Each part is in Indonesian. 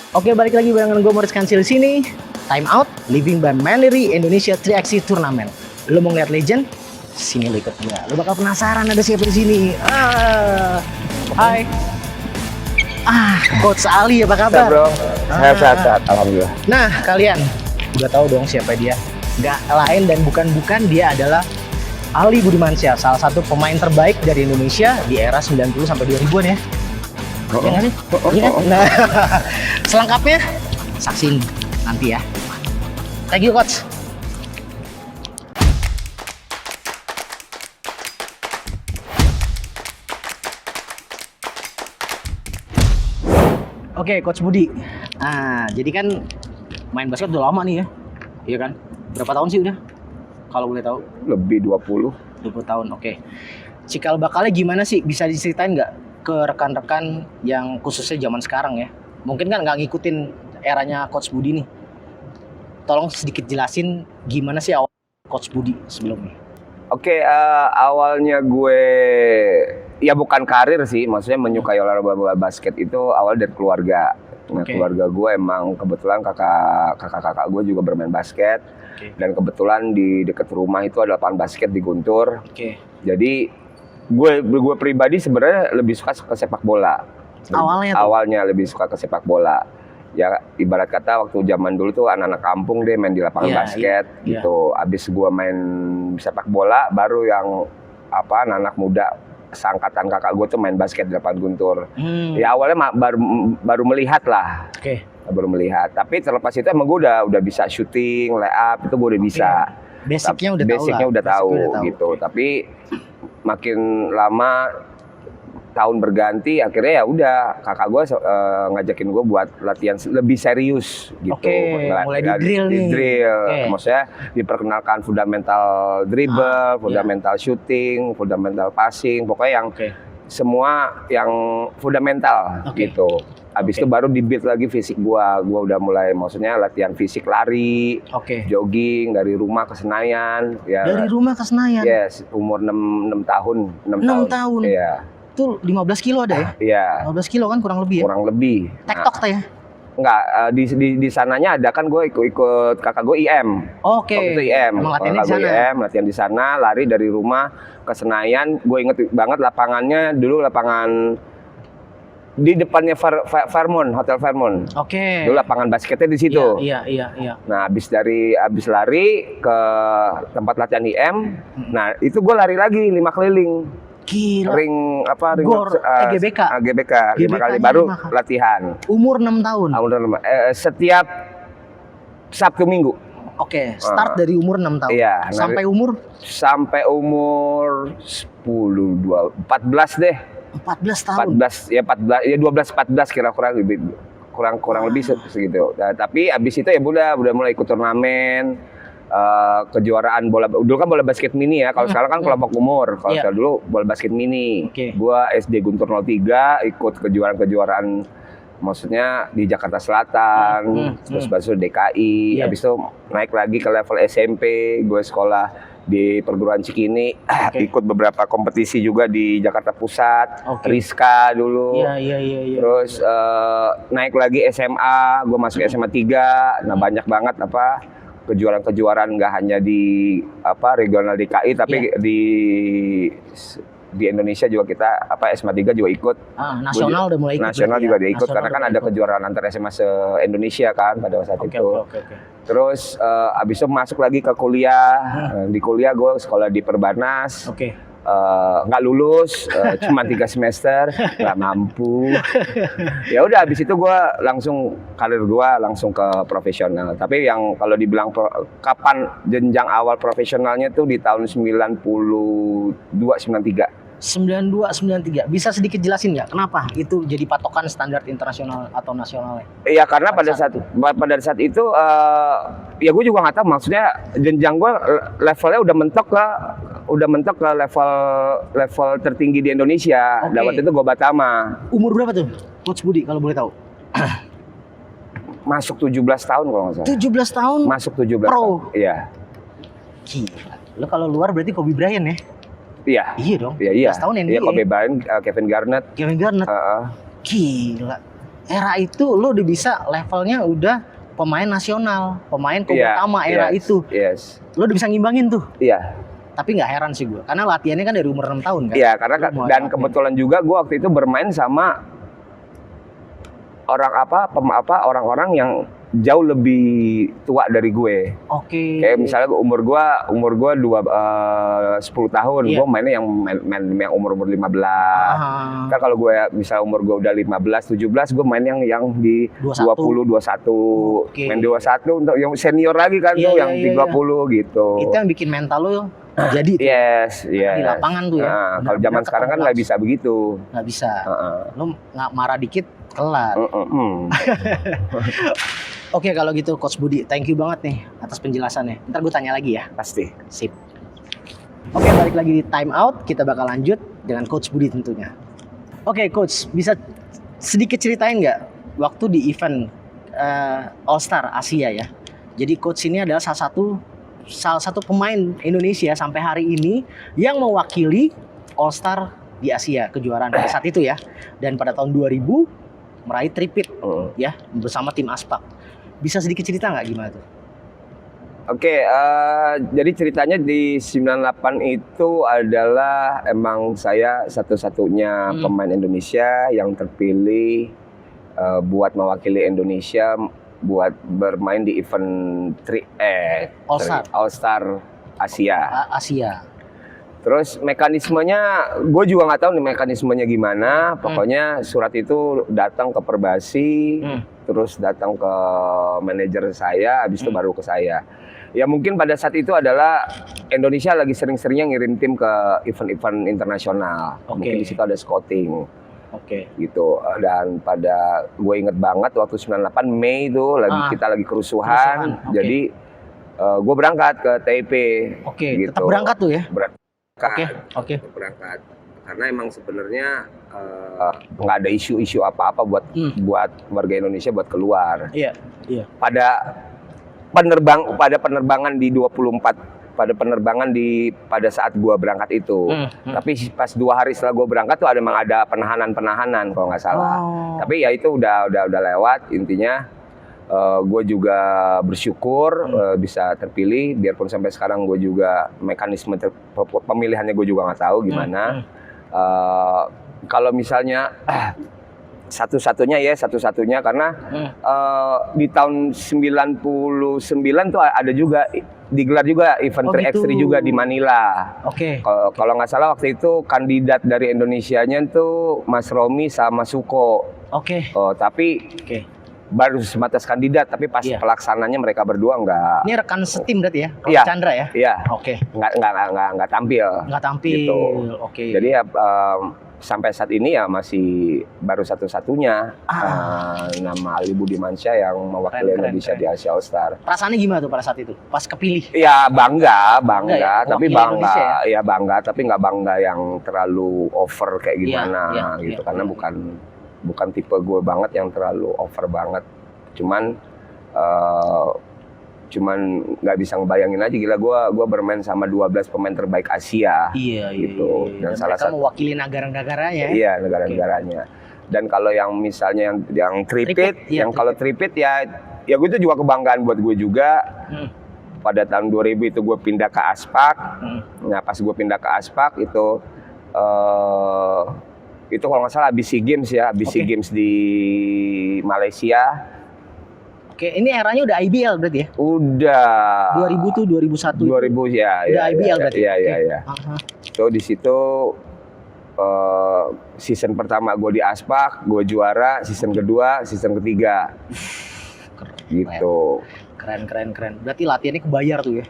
Oke, balik lagi barengan gue Morris Kansil sini. Time out, Living by Manly Indonesia 3x3 Turnamen. Lo mau ngeliat legend? Sini lo ikut gue. Lo bakal penasaran ada siapa di sini. Hai. Coach Ali, apa kabar? Bro, sehat, alhamdulillah. Nah, kalian udah tahu dong siapa dia? Gak lain dan bukan dia adalah Ali Budimansyah, salah satu pemain terbaik dari Indonesia di era 90 sampai 2000-an ya. Iya nggak sih? Iya kan? Nah, selengkapnya saksiin nanti ya. Thank you, Coach. Oke, Coach Budi. Nah, jadi kan main basket udah lama nih ya. Iya kan? Berapa tahun sih udah? Kalau boleh tahu? Lebih 20. 20 tahun, oke. Cikal bakalnya gimana sih? Bisa diceritain nggak ke rekan-rekan yang khususnya zaman sekarang ya? Mungkin kan nggak ngikutin eranya Coach Budi nih. Tolong sedikit jelasin gimana sih awal Coach Budi sebelumnya. Oke, awalnya gue ya bukan karir sih, maksudnya menyukai olahraga basket itu awal dari keluarga. Nah, keluarga gue emang kebetulan kakak gue juga bermain basket. Dan kebetulan di dekat rumah itu ada lapangan basket di Guntur. Jadi gue pribadi sebenarnya lebih suka ke sepak bola. Awalnya lebih suka ke sepak bola. Ya ibarat kata waktu zaman dulu tuh anak-anak kampung deh main di lapangan basket gitu. Abis gue main sepak bola, baru yang anak-anak muda seangkatan kakak gue tuh main basket di lapangan Guntur. Ya awalnya baru melihat lah. Baru melihat. Tapi terlepas itu emang gue udah bisa shooting, lay up itu gue udah bisa. Basicnya udah tahu gitu. Tapi makin lama tahun berganti akhirnya ya udah kakak gue ngajakin gue buat latihan lebih serius gitu. Mulai di drill. Maksudnya diperkenalkan fundamental dribble, fundamental shooting, fundamental passing, pokoknya yang semua yang fundamental gitu. Habis itu baru di-build lagi fisik gua udah mulai maksudnya latihan fisik lari, jogging dari rumah ke Senayan. Ya, dari rumah ke Senayan? Yes, umur 6 tahun. 6 tahun? Iya. Itu 15 kilo ada ya? Iya. 15 kilo kan kurang lebih ya? Kurang lebih. TikTok ya? Enggak, di sananya ada kan gue ikut kakak gue IM. Waktu itu IM. Latihan di sana? IM, latihan di sana, lari dari rumah ke Senayan. Gue inget banget lapangannya dulu lapangan di depannya Fairmont, Hotel Fairmont. Dulu lapangan basketnya di situ. Iya. Nah, abis lari ke tempat latihan IM, nah itu gue lari lagi 5 keliling. Gila. Ring GBK. GBK 5 kali baru latihan. Umur 6 tahun. Setiap Sabtu Minggu. Start dari umur 6 tahun. Iya, sampai umur 10, 14 deh. 14 tahun. 12 14 kira-kira kurang lebih segitu. Nah, tapi abis itu ya udah mulai ikut turnamen. Kejuaraan bola dulu kan bola basket mini ya, kalau sekarang kan kelompok umur. Kalau sekarang dulu bola basket mini. Gua SD Guntur 03 ikut kejuaraan maksudnya di Jakarta Selatan, terus baru DKI, habis itu naik lagi ke level SMP, gue sekolah di perguruan Cikini, ikut beberapa kompetisi juga di Jakarta Pusat, Rizka dulu. Terus naik lagi SMA, gue masuk SMA 3, nah banyak banget kejuaraan nggak hanya di regional DKI tapi di Indonesia juga kita SMA 3 juga ikut. Nasional udah mulai ikut. Nasional juga dia ikut karena kan ada kejuaraan antar SMA se-Indonesia kan pada saat itu. Terus abis itu masuk lagi ke kuliah. Di kuliah gue sekolah di Perbanas. Nggak lulus, cuma 3 semester, nggak mampu. Ya udah, habis itu gue karir gue langsung ke profesional. Tapi yang kalau dibilang kapan jenjang awal profesionalnya tuh di tahun 92-93. 92-93, bisa sedikit jelasin nggak kenapa itu jadi patokan standar internasional atau nasionalnya? Iya, karena pada saat itu ya gue juga nggak tahu, maksudnya jenjang gue levelnya udah mentok ke level tertinggi di Indonesia. Waktu itu gue Batama. Umur berapa tuh Coach Budi kalau boleh tahu? Masuk 17 tahun kalau nggak salah. 17 tahun? Masuk 17 Pro? tahun. Iya. Gila. Lo kalau luar berarti Kobe Bryant ya? Iya dong. Iya. 17 tahun NBA. Iya, Kobe Bryant, Kevin Garnett. Gila. Itu era itu lo udah bisa levelnya udah pemain nasional, pemain utama era itu. Yes. Lo udah bisa ngimbangin tuh. Iya. Tapi nggak heran sih gue, karena latihannya kan dari umur 6 tahun kan. Iya, karena dan kebetulan juga gue waktu itu bermain sama orang-orang yang jauh lebih tua dari gue. Oke. Kayak misalnya umur gua 10 tahun, Iya. gue mainnya yang umur 15. Kan kalau gue misalnya umur gue udah 15, 17, gue main yang di 20, 21. Oke. Main 21 untuk yang senior lagi kan Iya, tuh iya, yang iya, 30 gitu. Itu yang bikin mental lo jadi tuh. Yes. Di lapangan tuh ya. Nah, kalau zaman sekarang kan nggak bisa begitu. Nggak bisa. Lo nggak marah dikit kelar. Oke, kalau gitu Coach Budi, thank you banget nih atas penjelasannya. Ntar gue tanya lagi ya. Pasti. Sip. Oke, balik lagi di time out. Kita bakal lanjut dengan Coach Budi tentunya. Oke, Coach, bisa sedikit ceritain nggak waktu di event All Star Asia ya? Jadi Coach ini adalah salah satu pemain Indonesia sampai hari ini yang mewakili All Star di Asia, kejuaraan pada saat itu ya. Dan pada tahun 2000 meraih tripit ya bersama tim Aspak. Bisa sedikit cerita nggak gimana tuh? Oke, jadi ceritanya di 98 itu adalah emang saya satu-satunya pemain Indonesia yang terpilih buat mewakili Indonesia buat bermain di event All Star Asia. Terus mekanismenya, gue juga nggak tahu nih mekanismenya gimana. Pokoknya surat itu datang ke Perbasi, terus datang ke manajer saya, habis itu baru ke saya. Ya mungkin pada saat itu adalah Indonesia lagi sering-seringnya ngirim tim ke event-event internasional. Mungkin di situ ada scouting. Gitu. Dan pada gue inget banget waktu 98 Mei itu kita lagi kerusuhan. Jadi gue berangkat ke TIP. Gitu. Tetap berangkat tuh ya? Berangkat. Karena emang sebenarnya nggak ada isu-isu apa-apa buat warga Indonesia buat keluar. Iya. Pada penerbangan di 24, pada saat gua berangkat itu. Tapi pas 2 hari setelah gua berangkat tuh emang ada penahanan kalau nggak salah. Tapi ya itu udah lewat. Intinya gue juga bersyukur bisa terpilih, biarpun sampai sekarang gue juga mekanisme pemilihannya gue juga nggak tahu gimana. Kalau misalnya satu-satunya karena di tahun 99 tuh ada juga digelar juga event 3x3 juga di Manila. Kalau nggak salah waktu itu kandidat dari Indonesianya tuh Mas Romi sama Suko. Tapi baru sebatas kandidat, tapi pas pelaksananya mereka berdua nggak. Ini rekan setim berarti ya? Iya. Chandra ya? Iya. Nggak tampil. Nggak tampil. Gitu. Jadi ya sampai saat ini ya masih baru satu-satunya nama Ali Budimansyah yang mewakili Indonesia di Asia All Star. Perasaannya gimana tuh pada saat itu? Pas kepilih? Ya bangga, tapi bangga, tapi nggak bangga yang terlalu over kayak gimana gitu. Karena bukan tipe gue banget yang terlalu over banget. Cuman nggak bisa ngebayangin aja, gila gue bermain sama 12 pemain terbaik Asia. Gitu. Dan salah satu mewakili negara-negaranya. Iya, negara-negaranya. Dan kalau yang misalnya yang tripit, kalau tripit ya gue itu juga kebanggaan buat gue juga. Pada tahun 2000 itu gue pindah ke Aspak. Nah, pas gue pindah ke Aspak itu kalau nggak salah habis SEA Games ya, SEA Games di Malaysia. Ini eranya udah IBL berarti ya? Udah. 2000 tuh 2001. 2000 ya. Udah IBL berarti. Iya. So di situ season pertama gue di Aspak, gue juara, season kedua, season ketiga. Gitu. Keren. Berarti latihannya kebayar tuh ya?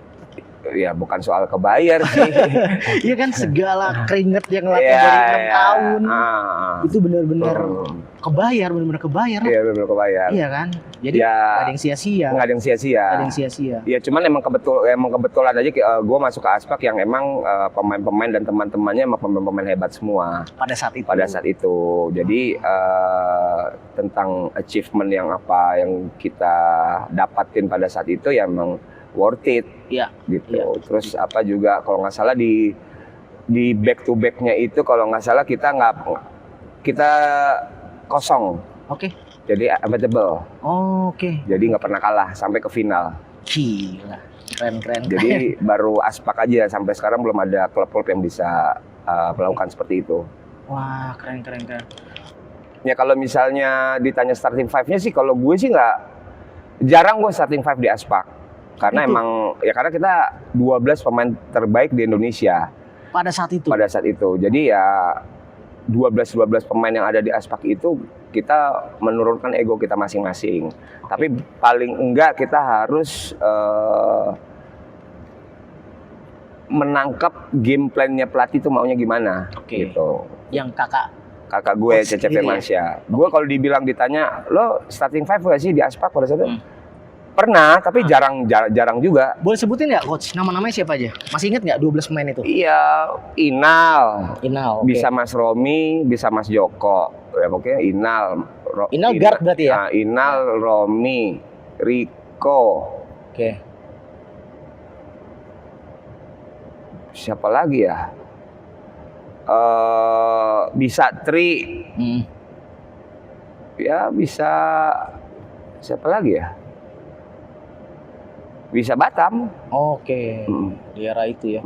Ya bukan soal kebayar sih. Iya kan, segala keringet yang latihan dari 6 tahun. Itu benar-benar kebayar. Iya, benar-benar kebayar. Iya kan? Jadi nggak ada yang sia-sia. Nggak ada yang sia-sia. Ya cuman emang kebetulan aja gue masuk ke Aspak yang emang pemain-pemain dan teman-temannya emang pemain-pemain hebat semua. Pada saat itu. Jadi tentang achievement yang kita dapatin pada saat itu ya emang worth it. Gitu. Terus apa juga kalau nggak salah di back to back-nya itu kalau nggak salah kita kosong Oke. Jadi unbeatable. Oh, oke. Jadi nggak pernah kalah sampai ke final. Gila. Keren. Jadi baru Aspak aja sampai sekarang belum ada klub-klub yang bisa melakukan seperti itu. Wah, keren. Ya kalau misalnya ditanya starting five-nya sih, kalau gue sih jarang gue starting five di Aspak. Karena Itu. karena kita 12 pemain terbaik di Indonesia Pada saat itu. Jadi ya 12 pemain yang ada di Aspak itu kita menurunkan ego kita masing-masing. Tapi paling enggak kita harus menangkap game plan-nya pelatih itu maunya gimana. Oke. Gitu. Yang Kakak gue Coach Cecep sendiri ya? Firmansyah. Gue kalau dibilang ditanya, lo starting five gak sih di Aspak pada saat itu? Pernah, tapi jarang juga. boleh sebutin nggak coach? Nama-namanya siapa aja? Masih inget nggak 12 pemain itu? Iya, Inal, Inal. Oke. bisa Mas Romi, bisa Mas Joko. Ya pokoknya Inal. Inal guard berarti ya? Inal, Romi, Riko. Oke. Siapa lagi ya? Bisa Tri. Ya bisa. Siapa lagi ya? Bisa Batam. Oke. Di era itu ya.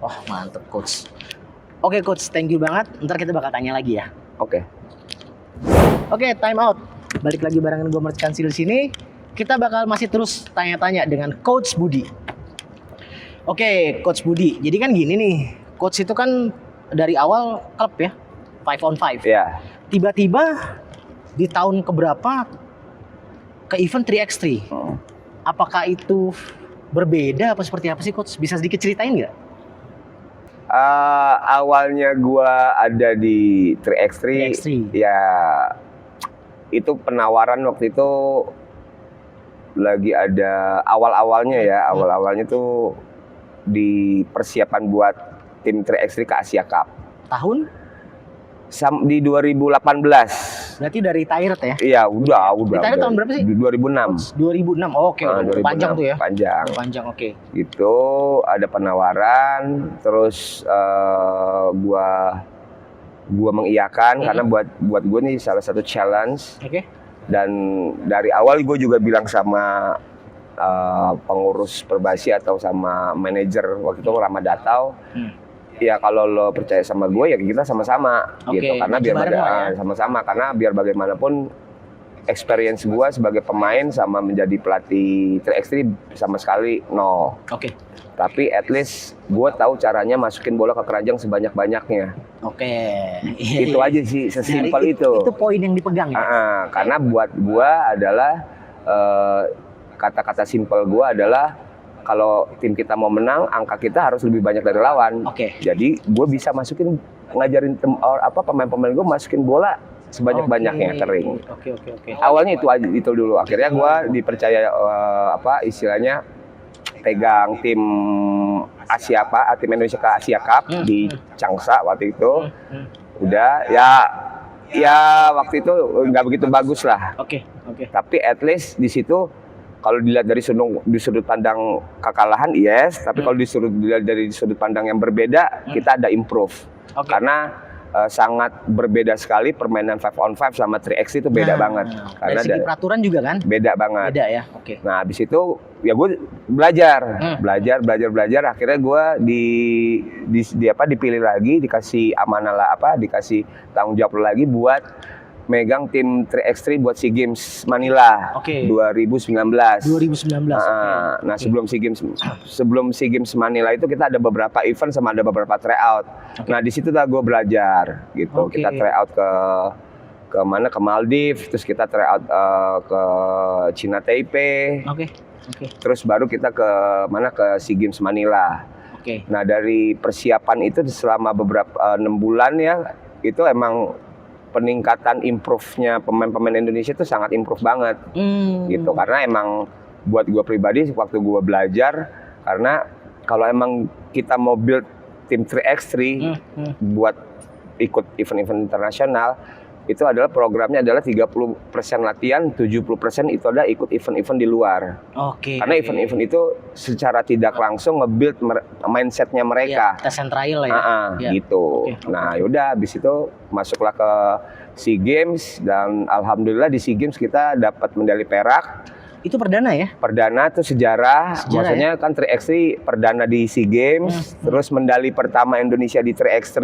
Wah, mantep coach. Oke coach, thank you banget. Ntar kita bakal tanya lagi ya. Oke. Oke, time out. Balik lagi barengan gue Mert Kansil di sini. Kita bakal masih terus tanya-tanya dengan Coach Budi. Oke, Coach Budi. Jadi kan gini nih, Coach itu kan dari awal klub ya, 5 on 5. Ya. Tiba-tiba di tahun keberapa ke event 3x3. Apakah itu berbeda apa seperti apa sih Coach? Bisa sedikit ceritain nggak? Awalnya gua ada di 3x3, ya itu penawaran waktu itu lagi ada awal-awalnya tuh di persiapan buat tim 3x3 ke Asia Cup. Tahun? Di 2018. Berarti dari Tyrant ya? Iya, udah. Di Tyrant tahun berapa sih? 2006. 2006. Oh, oke, 2006. Panjang tuh ya? Panjang, oke. Gitu, ada penawaran, terus gua mengiyakan karena buat gue nih salah satu challenge. Oke. Dan dari awal gue juga bilang sama pengurus Perbasi atau sama manajer waktu itu Rahmat Datau, ya kalau lo percaya sama gue ya kita sama-sama gitu, karena sama-sama karena biar bagaimanapun experience gue sebagai pemain sama menjadi pelatih 3x3 sama sekali nol. Oke. Tapi at least gue tahu caranya masukin bola ke keranjang sebanyak-banyaknya. Oke. Itu aja sih, sesimpel itu. Itu poin yang dipegang ya. Karena buat gue adalah kata-kata simpel gue adalah kalau tim kita mau menang, angka kita harus lebih banyak dari lawan. Oke. Jadi gue bisa ngajarin pemain-pemain gue masukin bola sebanyak-banyaknya kering. Oke. Awalnya itu dulu. Akhirnya gue dipercaya istilahnya pegang tim tim Indonesia ke Asia Cup di Changsa waktu itu. Udah ya waktu itu nggak begitu bagus lah. Oke. Tapi at least di situ kalau dilihat dari sudut pandang kekalahan, yes. Tapi kalau dilihat dari sudut pandang yang berbeda, kita ada improve. Karena sangat berbeda sekali permainan 5 on 5 sama 3x itu beda banget. Karena dari segi peraturan juga kan? Beda banget. Beda ya, oke. Nah, habis itu ya gue belajar. Akhirnya gue dipilih lagi, dikasih amanah dikasih tanggung jawab lagi buat megang tim 3x3 buat SEA Games Manila 2019. Nah, sebelum SEA Games Manila itu kita ada beberapa event sama ada beberapa tryout. Nah, di situ gue belajar gitu. Kita tryout ke mana? Ke Maldives, terus kita tryout ke China Taipei. Terus baru kita ke SEA Games Manila. Nah, dari persiapan itu selama beberapa 6 bulan ya, itu emang peningkatan improve-nya pemain-pemain Indonesia itu sangat improve banget gitu, karena emang buat gue pribadi waktu gue belajar, karena kalau emang kita mau build tim 3x3 buat ikut event-event internasional, Itu adalah programnya adalah 30% latihan, 70% itu adalah ikut event-event di luar. Oke. Karena event-event itu secara tidak langsung nge-build mindsetnya mereka. Ya, tes and trial ya. Ya. Gitu. Oke. Nah, yaudah habis itu masuklah ke SEA Games dan alhamdulillah di SEA Games kita dapat medali perak. Itu perdana ya? Perdana itu sejarah maksudnya kan 3x3 perdana di SEA Games, terus medali pertama Indonesia di 3x3.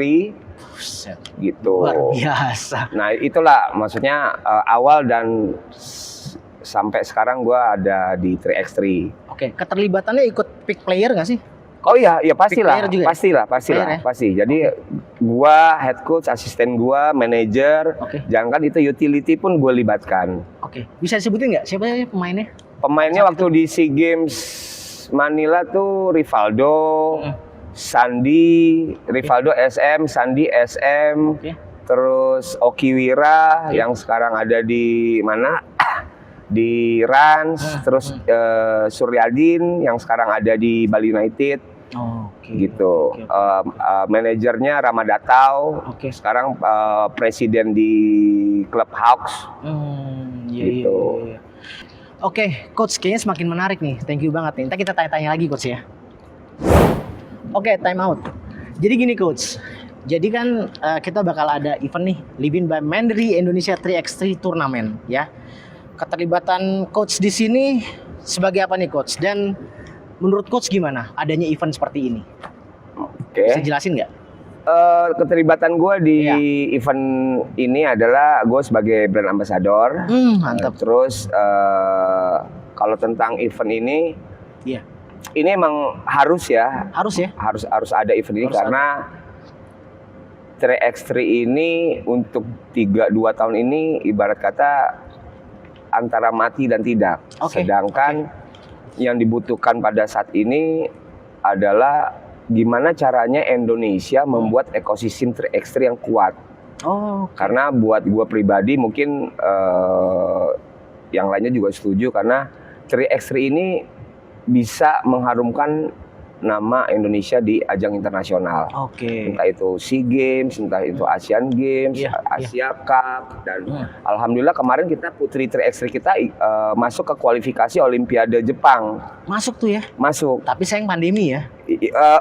Buset. Gitu. Luar biasa. Nah, itulah maksudnya awal dan sampai sekarang gua ada di 3x3. Oke, keterlibatannya ikut pick player nggak sih? Oh iya, ya pastilah, player juga ya? pastilah, Player ya? pasti. Jadi gua head coach, asisten gua, manajer, Oke. jangankan itu utility pun gua libatkan. Oke, bisa disebutin nggak siapa ya pemainnya? Pemainnya waktu di SEA Games Manila tuh Rivaldo, Sandi, Rivaldo SM, Sandi SM, Oke. terus Okiwira yang sekarang ada di mana? Di Rans, terus Suryadin yang sekarang ada di Bali United. Oke. Gitu. Oke. Manajernya Ramadatau, Oke. sekarang presiden di klub Hawks. Iya, Gitu. iya. Oke, coach kayaknya semakin menarik nih. Thank you banget nih. Ntar kita tanya-tanya lagi coach ya. Oke, time out. Jadi gini coach. Jadi kan kita bakal ada event nih, Living by Mandiri Indonesia 3x3 Tournament ya. Keterlibatan coach di sini sebagai apa nih coach? Dan menurut coach gimana adanya event seperti ini? Oke. Bisa jelasin nggak? Keterlibatan gue di event ini adalah gue sebagai brand ambassador. Mantap. Terus kalau tentang event ini, Iya. ini emang harus ya, Harus ya? harus ada event ini Harus karena 3x3 ini untuk 2 tahun ini ibarat kata antara mati dan tidak. Oke. Sedangkan yang dibutuhkan pada saat ini adalah gimana caranya Indonesia membuat ekosistem 3x3 yang kuat. Oh, Karena buat gue pribadi mungkin yang lainnya juga setuju karena 3x3 ini bisa mengharumkan nama Indonesia di ajang internasional. oke. Entah itu SEA Games, entah itu Asian Games, Iya, Asia Cup, dan alhamdulillah kemarin kita putri 3x3 kita masuk ke kualifikasi Olimpiade Jepang. Masuk tuh ya. Masuk. Tapi sayang pandemi ya.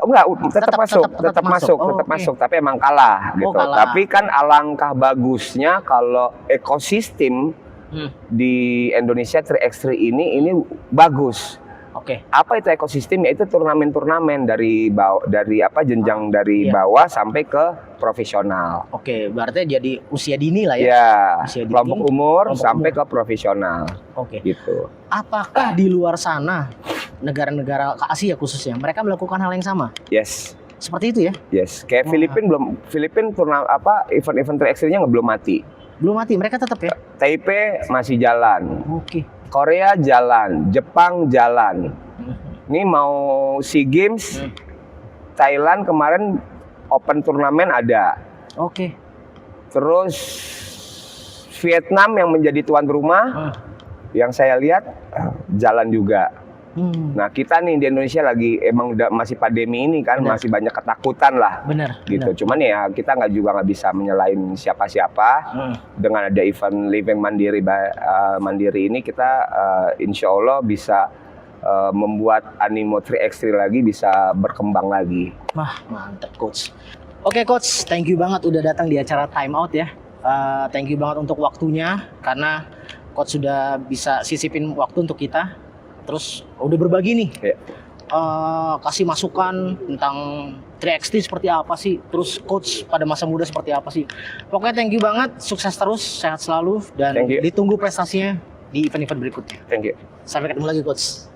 Enggak, tetap masuk, tetap masuk. Oh, tetap oke. masuk, tapi emang kalah gitu. kalah. Tapi kan alangkah bagusnya kalau ekosistem di Indonesia 3x3 ini bagus. Oke. Apa itu ekosistem? Yaitu turnamen-turnamen dari jenjang dari bawah sampai ke profesional. Oke, berarti jadi usia dini lah ya. Ya, Usia dini, kelompok umur kelompok sampai umur. ke profesional. Oke. Gitu. Apakah di luar sana negara-negara Asia khususnya mereka melakukan hal yang sama? Yes. Seperti itu ya? Yes. Kayak Filipin event-event 3x3-nya belum mati. Belum mati, mereka tetap ya? Taipei masih jalan. Oke. Korea jalan, Jepang jalan. Ini mau SEA Games, Thailand kemarin open turnamen ada. Oke. Terus Vietnam yang menjadi tuan rumah, yang saya lihat jalan juga. Nah kita nih di Indonesia lagi emang udah masih pandemi ini kan, Benar. masih banyak ketakutan lah. Benar. Gitu. Cuman ya kita nggak bisa menyalahin siapa-siapa. Dengan ada event Living Mandiri ini kita insya Allah bisa membuat animo 3x3 lagi bisa berkembang lagi. Wah, mantap coach. Oke coach, thank you banget udah datang di acara Time Out ya. Thank you banget untuk waktunya karena coach sudah bisa sisipin waktu untuk kita. Terus udah berbagi nih. Ya. Kasih masukan tentang 3x3 seperti apa sih, terus coach pada masa muda seperti apa sih. Pokoknya thank you banget, sukses terus, sehat selalu, dan Thank you. ditunggu prestasinya di event-event berikutnya. Thank you. Sampai ketemu lagi coach.